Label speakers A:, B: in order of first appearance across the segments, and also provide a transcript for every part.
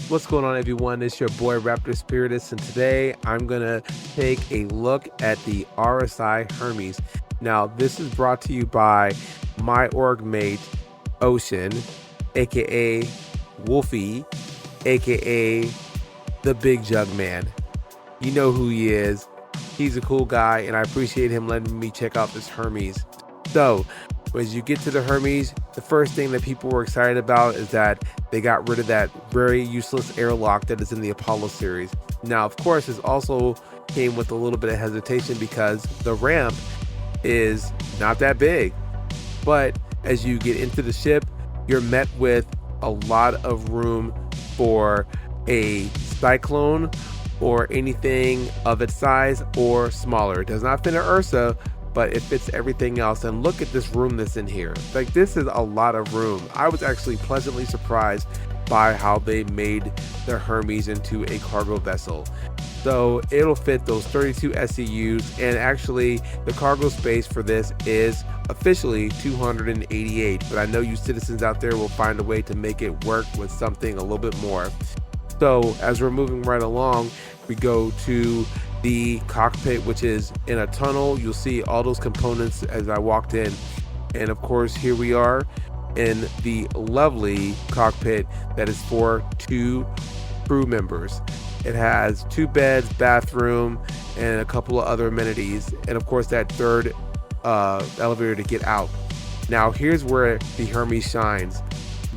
A: What's going on, everyone? It's your boy Raptor Spiritus, and today I'm gonna take a look at the RSI Hermes. Now, this is brought to you by my org mate Ocean, aka Wolfie, aka the Big Jug Man. You know who he is. He's a cool guy, and I appreciate him letting me check out this Hermes. So, as you get to the Hermes, the first thing that people were excited about is that they got rid of that very useless airlock that is in the Apollo series. Now, of course, this also came with a little bit of hesitation because the ramp is not that big. But as you get into the ship, you're met with a lot of room for a Cyclone or anything of its size or smaller. It does not fit an Ursa, but it fits everything else. And look at this room that's in here. Like, this is a lot of room. I was actually pleasantly surprised by how they made the Hermes into a cargo vessel. So it'll fit those 32 SCUs, and actually the cargo space for this is officially 288, but I know you citizens out there will find a way to make it work with something a little bit more. So as we're moving right along, we go to the cockpit, which is in a tunnel. You'll see all those components as I walked in, and of course here we are in the lovely cockpit that is for 2 crew members. It has 2 beds, bathroom, and a couple of other amenities, and of course that third elevator to get out. Now here's where the Hermes shines.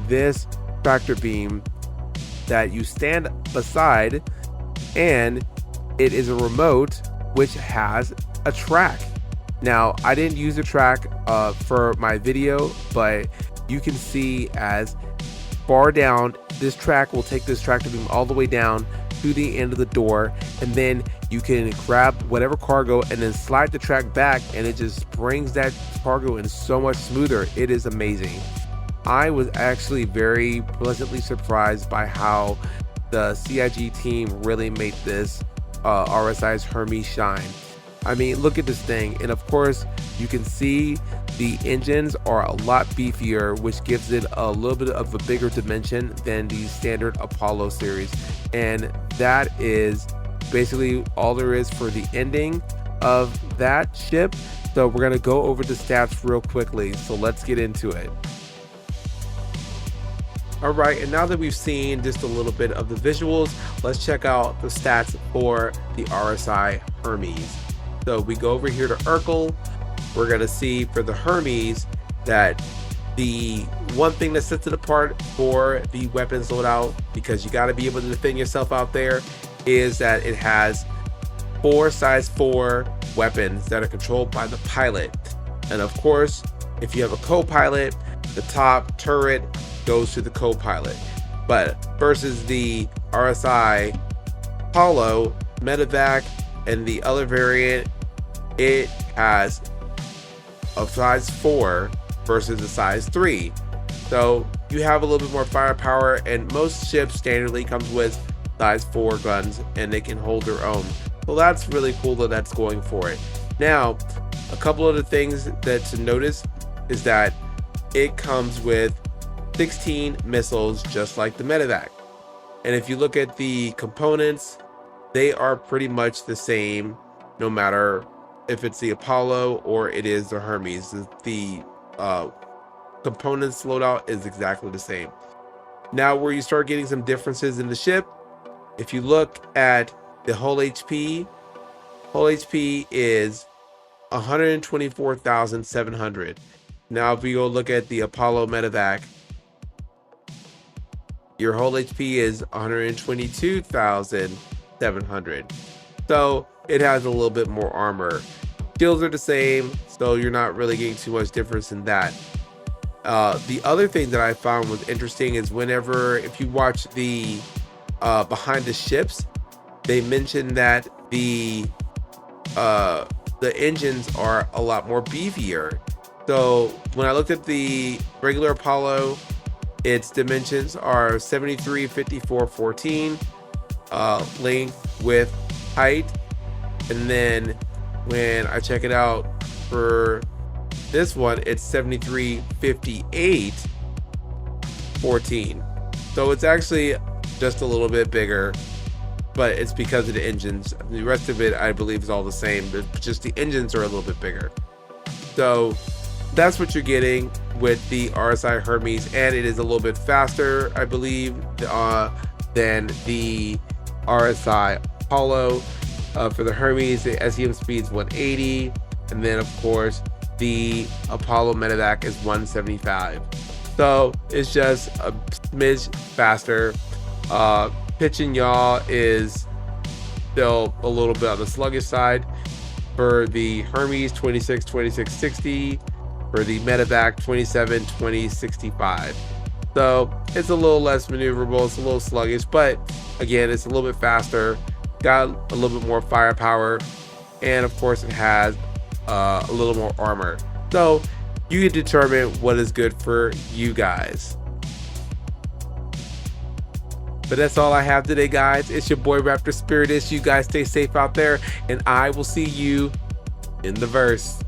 A: This tractor beam that you stand beside, and it is a remote which has a track. Now, I didn't use the track for my video, but you can see as far down, this track will take this tractor beam all the way down to the end of the door, and then you can grab whatever cargo and then slide the track back, and it just brings that cargo in so much smoother. It is amazing. I was actually very pleasantly surprised by how the CIG team really made this RSI's Hermes shine. I mean, look at this thing, and of course you can see the engines are a lot beefier, which gives it a little bit of a bigger dimension than the standard Apollo series, and that is basically all there is for the ending of that ship. So we're going to go over the stats real quickly, so let's get into it. All right, and now that we've seen just a little bit of the visuals, let's check out the stats for the RSI Hermes. So we go over here to Urkel. We're gonna see for the Hermes that the one thing that sets it apart for the weapons loadout, because you gotta be able to defend yourself out there, is that it has 4 size 4 weapons that are controlled by the pilot. And of course, if you have a co-pilot, the top turret goes to the co-pilot. But versus the RSI Apollo, Medevac, and the other variant, it has a size 4 versus a size 3. So you have a little bit more firepower, and most ships standardly comes with size 4 guns, and they can hold their own. So that's really cool that that's going for it. Now, a couple of the things that to notice is that it comes with 16 missiles, just like the Medevac. And if you look at the components, they are pretty much the same, no matter if it's the Apollo or it is the Hermes. The components loadout is exactly the same. Now, where you start getting some differences in the ship, if you look at the hull HP is 124,700. Now, if we go look at the Apollo Medevac, your whole HP is 122,700. So it has a little bit more armor. Shields are the same, so you're not really getting too much difference in that. The other thing that I found was interesting is if you watch the behind the ships, they mentioned that the engines are a lot more beefier. So when I looked at the regular Apollo, its dimensions are 73, 54, 14, length, width, height. And then when I check it out for this one, it's 73, 58, 14. So it's actually just a little bit bigger, but it's because of the engines. The rest of it, I believe, is all the same, but just the engines are a little bit bigger. So that's what you're getting with the RSI Hermes, and it is a little bit faster, I believe, than the RSI Apollo. For the Hermes, the SEM speed is 180, and then of course the Apollo Medevac is 175. So it's just a smidge faster. Pitch and yaw is still a little bit on the sluggish side. For the Hermes, 26, 26, 60. For the Medevac, 27, 20, 65. So it's a little less maneuverable, it's a little sluggish, but again, it's a little bit faster, got a little bit more firepower, and of course it has a little more armor. So you can determine what is good for you guys. But that's all I have today, guys. It's your boy Raptor Spiritus. You guys stay safe out there, and I will see you in the verse.